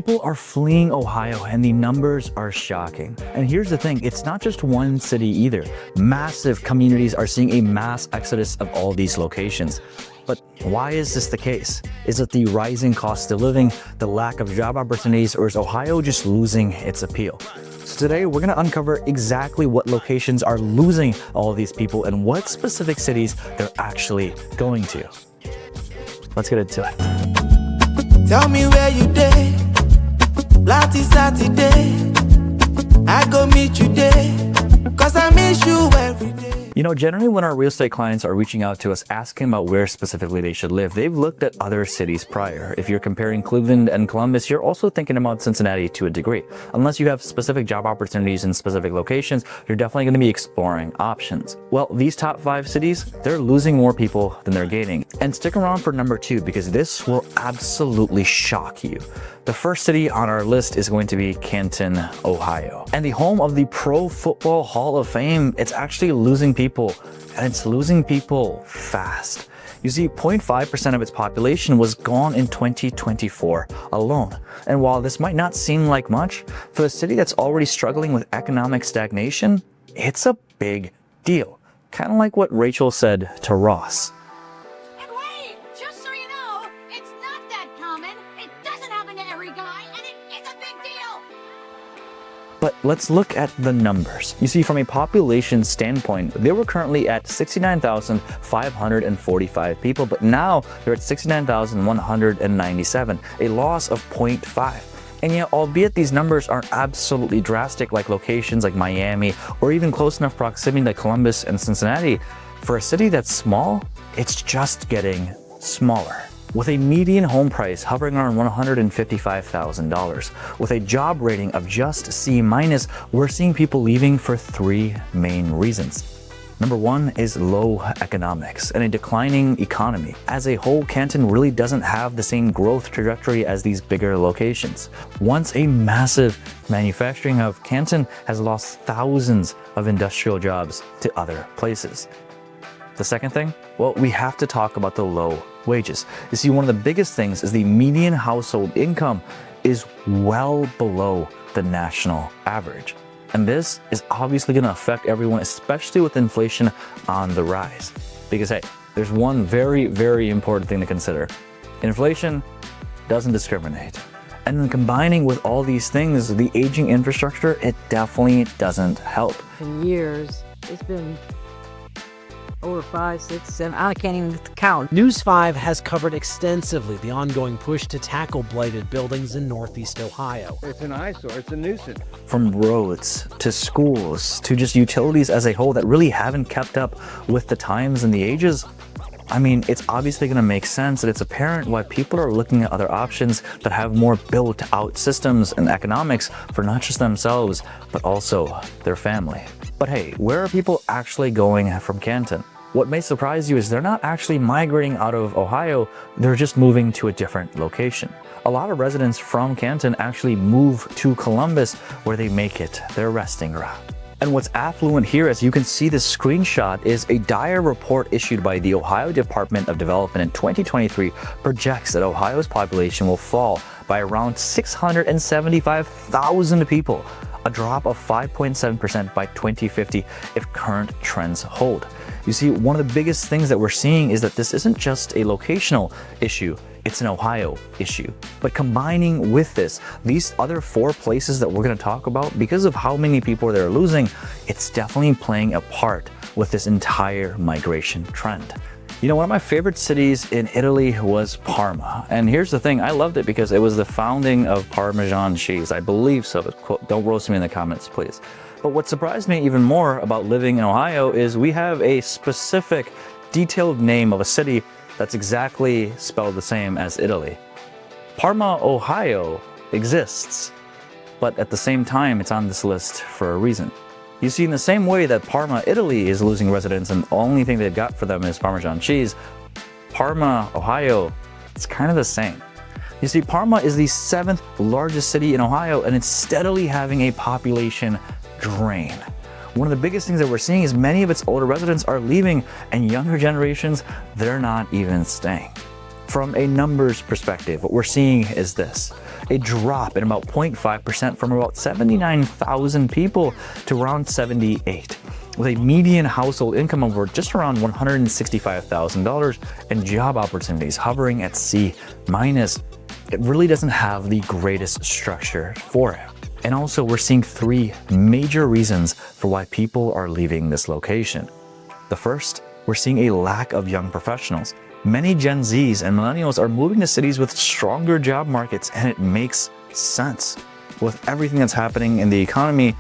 People are fleeing Ohio and the numbers are shocking. And here's the thing, it's not just one city either. Massive communities are seeing a mass exodus of all these locations. But why is this the case? Is it the rising cost of living, the lack of job opportunities, or is Ohio just losing its appeal? So today we're gonna uncover exactly what locations are losing all of these people and what specific cities they're actually going to. Let's get into it. Tell me where you did. Last Saturday, I go meet you there, cause I miss you every day. You know, generally when our real estate clients are reaching out to us asking about where specifically they should live, they've looked at other cities prior. If you're comparing Cleveland and Columbus, you're also thinking about Cincinnati to a degree. Unless you have specific job opportunities in specific locations, you're definitely going to be exploring options. Well, these top 5 cities, they're losing more people than they're gaining. And stick around for number 2 because this will absolutely shock you. The first city on our list is going to be Canton, Ohio. And the home of the Pro Football Hall of Fame, it's actually losing people, and it's losing people fast. You see, 0.5% of its population was gone in 2024 alone. And while this might not seem like much, for a city that's already struggling with economic stagnation, it's a big deal. Kind of like what Rachel said to Ross. But let's look at the numbers. You see, from a population standpoint, they were currently at 69,545 people, but now they're at 69,197, a loss of 0.5. And yet, albeit these numbers aren't absolutely drastic like locations like Miami or even close enough proximity to Columbus and Cincinnati, for a city that's small, it's just getting smaller. With a median home price hovering around $155,000, with a job rating of just C-, we're seeing people leaving for 3 main reasons. Number 1 is low economics and a declining economy. As a whole, Canton really doesn't have the same growth trajectory as these bigger locations. Once a massive manufacturing hub, Canton has lost thousands of industrial jobs to other places. The second thing, well, we have to talk about the low wages. You see, one of the biggest things is the median household income is well below the national average. And this is obviously going to affect everyone, especially with inflation on the rise. Because hey, there's one very, very important thing to consider. Inflation doesn't discriminate. And then combining with all these things, the aging infrastructure, it definitely doesn't help. In years, it's been over 5, 6, 7, I can't even count. News 5 has covered extensively the ongoing push to tackle blighted buildings in Northeast Ohio. It's an eyesore, it's a nuisance. From roads to schools to just utilities as a whole that really haven't kept up with the times and the ages. I mean, it's obviously going to make sense, and it's apparent why people are looking at other options that have more built-out systems and economics for not just themselves, but also their family. But hey, where are people actually going from Canton? What may surprise you is they're not actually migrating out of Ohio, they're just moving to a different location. A lot of residents from Canton actually move to Columbus, where they make it their resting ground. And what's affluent here, as you can see this screenshot, is a dire report issued by the Ohio Department of Development in 2023 projects that Ohio's population will fall by around 675,000 people, a drop of 5.7% by 2050 if current trends hold. You see, one of the biggest things that we're seeing is that this isn't just a locational issue, it's an Ohio issue. But combining with this, these other 4 places that we're going to talk about, because of how many people they're losing, it's definitely playing a part with this entire migration trend. You know, one of my favorite cities in Italy was Parma. And here's the thing, I loved it because it was the founding of Parmesan cheese. I believe so. Don't roast me in the comments, please. But what surprised me even more about living in Ohio is we have a specific, detailed name of a city that's exactly spelled the same as Italy. Parma, Ohio exists, but at the same time, it's on this list for a reason. You see, in the same way that Parma, Italy is losing residents and the only thing they've got for them is Parmesan cheese, Parma, Ohio, it's kind of the same. You see, Parma is the 7th largest city in Ohio, and it's steadily having a population drain. One of the biggest things that we're seeing is many of its older residents are leaving, and younger generations, they're not even staying. From a numbers perspective, what we're seeing is this. a drop in about 0.5% from about 79,000 people to around 78, with a median household income of just around $165,000 and job opportunities hovering at C-. It really doesn't have the greatest structure for it. And also, we're seeing three major reasons for why people are leaving this location. The first, we're seeing a lack of young professionals. Many Gen Zs and millennials are moving to cities with stronger job markets, and it makes sense. With everything that's happening in the economy,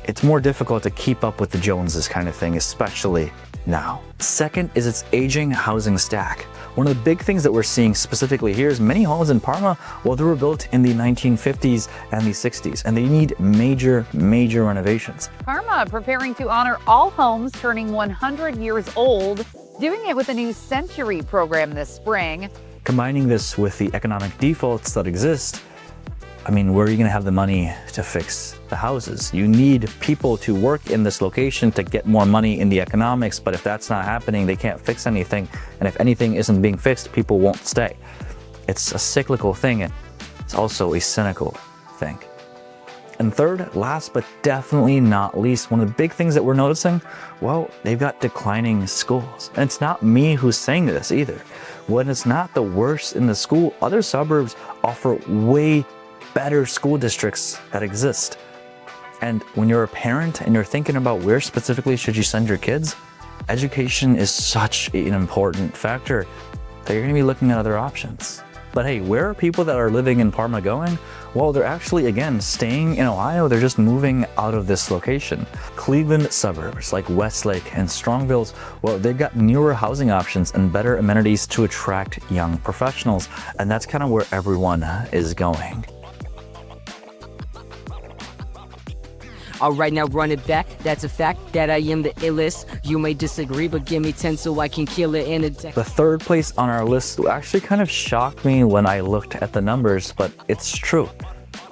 it's more difficult to keep up with the Joneses kind of thing, especially now. Second is its aging housing stack. One of the big things that we're seeing specifically here is many homes in Parma, well, they were built in the 1950s and the 60s, and they need major renovations. Parma preparing to honor all homes turning 100 years old, doing it with a new Century program this spring. Combining this with the economic defaults that exist, I mean, where are you going to have the money to fix the houses? You need people to work in this location to get more money in the economics, but if that's not happening, they can't fix anything. And if anything isn't being fixed, people won't stay. It's a cyclical thing, and it's also a cynical thing. And third, last but definitely not least, one of the big things that we're noticing, well, they've got declining schools. And it's not me who's saying this either. When it's not the worst in the school, other suburbs offer way better school districts that exist. And when you're a parent and you're thinking about where specifically should you send your kids, education is such an important factor that you're going to be looking at other options. But hey, where are people that are living in Parma going? Well, they're actually, again, staying in Ohio. They're just moving out of this location. Cleveland suburbs like Westlake and Strongville, well, they've got newer housing options and better amenities to attract young professionals. And that's kind of where everyone is going. All right, now run it back. That's a fact that I am the illest. You may disagree, but give me 10 so I can kill it in a deck. The third place on our list actually kind of shocked me when I looked at the numbers, but it's true.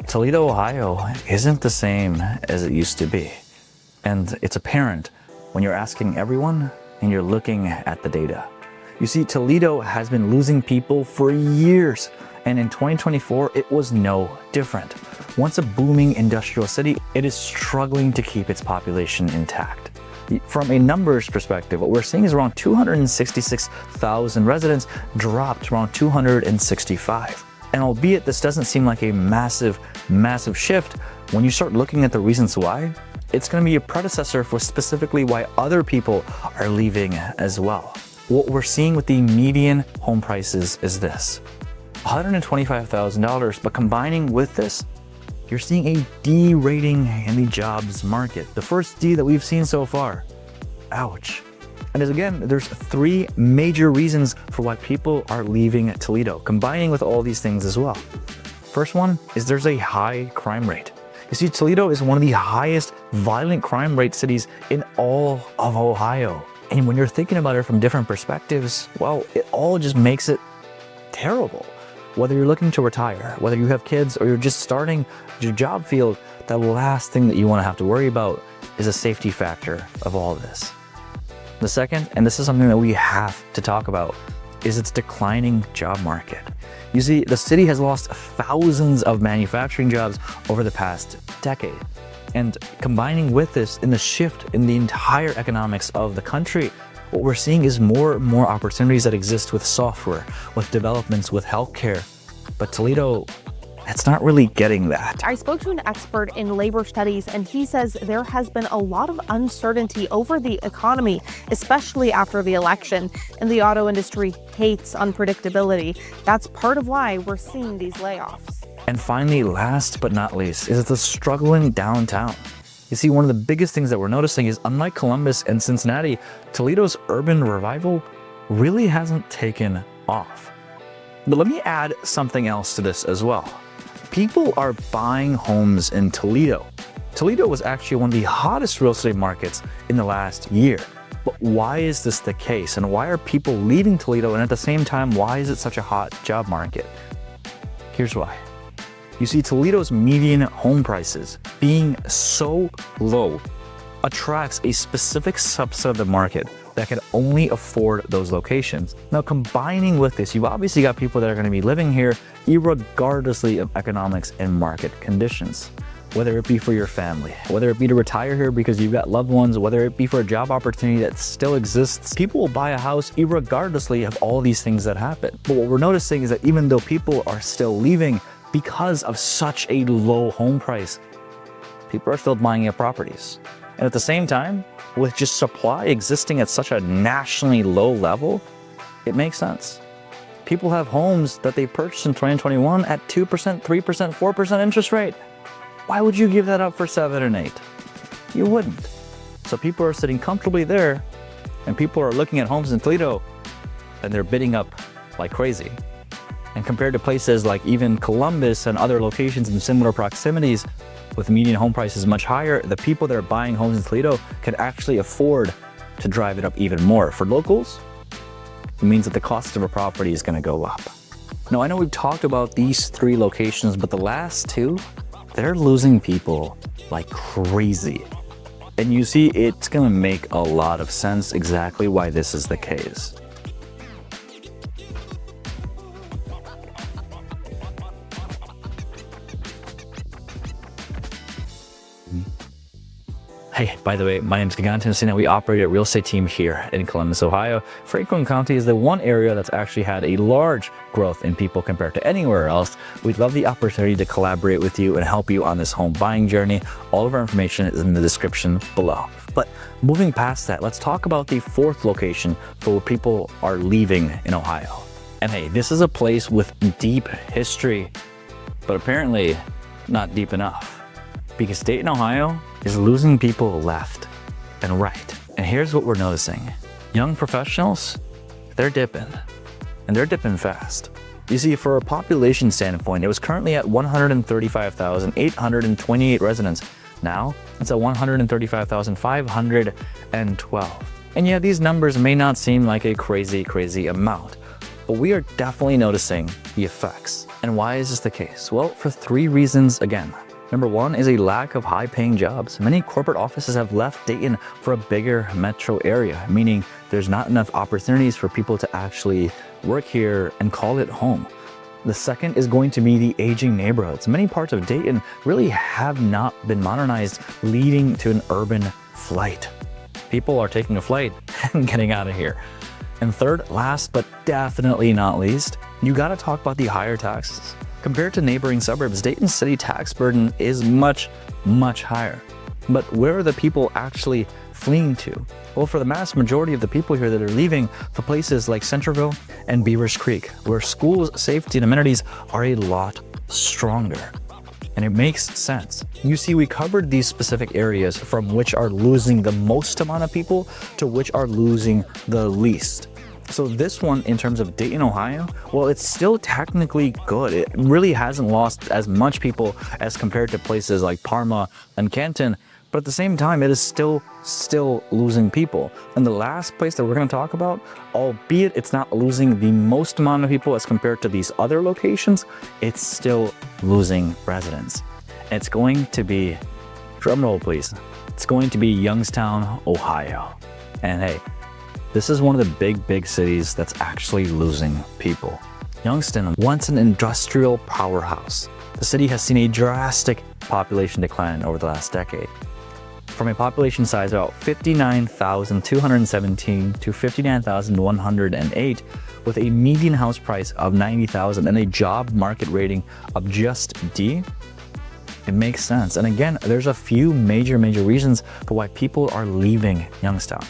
Toledo, Ohio isn't the same as it used to be. And it's apparent when you're asking everyone and you're looking at the data. You see, Toledo has been losing people for years. And in 2024, it was no different. Once a booming industrial city, it is struggling to keep its population intact. From a numbers perspective, what we're seeing is around 266,000 residents dropped to around 265. And albeit this doesn't seem like a massive shift, when you start looking at the reasons why, it's going to be a predecessor for specifically why other people are leaving as well. What we're seeing with the median home prices is this. $125,000, but combining with this, you're seeing a D rating in the jobs market. The first D that we've seen so far. Ouch. And again, there's three major reasons for why people are leaving Toledo, combining with all these things as well. First one is there's a high crime rate. You see, Toledo is one of the highest violent crime rate cities in all of Ohio. And when you're thinking about it from different perspectives, well, it all just makes it terrible. Whether you're looking to retire, whether you have kids, or you're just starting your job field, the last thing that you want to have to worry about is a safety factor of all this. The second, and this is something that we have to talk about, is its declining job market. You see, the city has lost thousands of manufacturing jobs over the past decade. And combining with this in the shift in the entire economics of the country, what we're seeing is more and more opportunities that exist with software, with developments, with healthcare. But Toledo, it's not really getting that. I spoke to an expert in labor studies, and he says there has been a lot of uncertainty over the economy, especially after the election, and the auto industry hates unpredictability. That's part of why we're seeing these layoffs. And finally, last but not least, is the struggling downtown. You see, one of the biggest things that we're noticing is, unlike Columbus and Cincinnati, Toledo's urban revival really hasn't taken off. But let me add something else to this as well. People are buying homes in Toledo. Toledo was actually one of the hottest real estate markets in the last year. But why is this the case? And why are people leaving Toledo? And at the same time, why is it such a hot job market? Here's why. You see, Toledo's median home prices being so low attracts a specific subset of the market that can only afford those locations. Now, combining with this, you've obviously got people that are going to be living here. irregardlessly of economics and market conditions. Whether it be for your family, whether it be to retire here because you've got loved ones, whether it be for a job opportunity that still exists, people will buy a house irregardlessly of all these things that happen. But what we're noticing is that even though people are still leaving because of such a low home price, people are still buying up properties. And at the same time, with just supply existing at such a nationally low level, it makes sense. People have homes that they purchased in 2021 at 2%, 3%, 4% interest rate. Why would you give that up for 7 and 8? You wouldn't. So people are sitting comfortably there, and people are looking at homes in Toledo, and they're bidding up like crazy. And compared to places like even Columbus and other locations in similar proximities, with median home prices much higher, the people that are buying homes in Toledo can actually afford to drive it up even more. For locals, it means that the cost of a property is going to go up. Now, I know we've talked about these 3 locations, but the last 2, they're losing people like crazy. And you see, it's going to make a lot of sense exactly why this is the case. Hey, by the way, my name is Gigantes, and we operate a real estate team here in Columbus, Ohio. Franklin County is the one area that's actually had a large growth in people compared to anywhere else. We'd love the opportunity to collaborate with you and help you on this home buying journey. All of our information is in the description below. But moving past that, let's talk about the 4th location for where people are leaving in Ohio. And hey, this is a place with deep history, but apparently not deep enough. Because Dayton, Ohio is losing people left and right. And here's what we're noticing. Young professionals, they're dipping, and they're dipping fast. You see, for a population standpoint, it was currently at 135,828 residents. Now, it's at 135,512. And yeah, these numbers may not seem like a crazy amount, but we are definitely noticing the effects. And why is this the case? Well, for 3 reasons again. Number 1 is a lack of high-paying jobs. Many corporate offices have left Dayton for a bigger metro area, meaning there's not enough opportunities for people to actually work here and call it home. The second is going to be the aging neighborhoods. Many parts of Dayton really have not been modernized, leading to an urban flight. People are taking a flight and getting out of here. And third, last but definitely not least, you gotta talk about the higher taxes. Compared to neighboring suburbs, Dayton's city tax burden is much higher. But where are the people actually fleeing to? Well, for the mass majority of the people here that are leaving for places like Centerville and Beavers Creek, where schools, safety, and amenities are a lot stronger. And it makes sense. You see, we covered these specific areas from which are losing the most amount of people to which are losing the least. So this one, in terms of Dayton, Ohio, well, it's still technically good. It really hasn't lost as much people as compared to places like Parma and Canton, but at the same time, it is still losing people. And the last place that we're going to talk about, albeit it's not losing the most amount of people as compared to these other locations, it's still losing residents. And it's going to be, drum roll please, it's going to be Youngstown, Ohio. And hey, this is one of the big cities that's actually losing people. Youngstown, once an industrial powerhouse, the city has seen a drastic population decline over the last decade. From a population size of about 59,217 to 59,108, with a median house price of $90,000 and a job market rating of just D, it makes sense. And again, there's a few major reasons for why people are leaving Youngstown.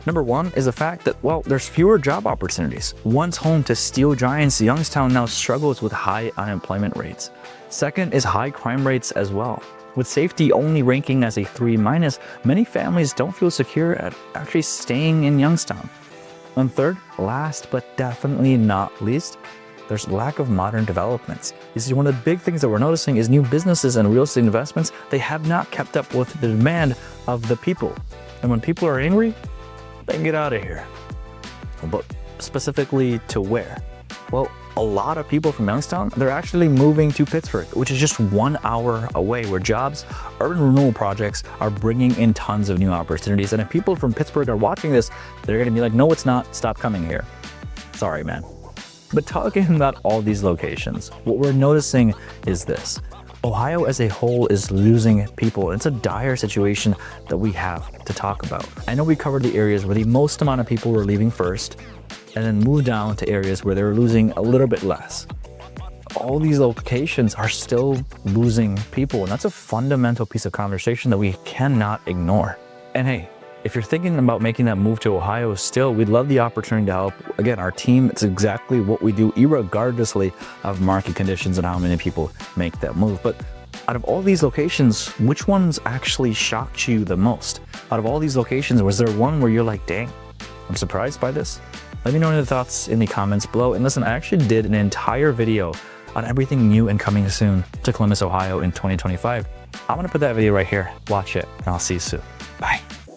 Number 1 is the fact that, well, there's fewer job opportunities. Once home to steel giants, Youngstown now struggles with high unemployment rates. Second is high crime rates as well. With safety only ranking as a 3-, many families don't feel secure at actually staying in Youngstown. And third, last but definitely not least, there's lack of modern developments. You see, one of the big things that we're noticing is new businesses and real estate investments, they have not kept up with the demand of the people. And when people are angry, they can get out of here. But specifically to where? Well, a lot of people from Youngstown, they're actually moving to Pittsburgh, which is just 1 hour away, where jobs, urban renewal projects are bringing in tons of new opportunities. And if people from Pittsburgh are watching this, they're gonna be like, no, it's not, stop coming here. Sorry, man. But talking about all these locations, what we're noticing is this. Ohio as a whole is losing people. It's a dire situation that we have to talk about. I know we covered the areas where the most amount of people were leaving first, and then moved down to areas where they were losing a little bit less. All these locations are still losing people, and that's a fundamental piece of conversation that we cannot ignore. And hey, if you're thinking about making that move to Ohio still, we'd love the opportunity to help. Again, our team, it's exactly what we do, irregardlessly of market conditions and how many people make that move. But out of all these locations, which ones actually shocked you the most? Out of all these locations, was there one where you're like, dang, I'm surprised by this? Let me know your thoughts in the comments below. And listen, I actually did an entire video on everything new and coming soon to Columbus, Ohio in 2025. I'm gonna put that video right here. Watch it, and I'll see you soon.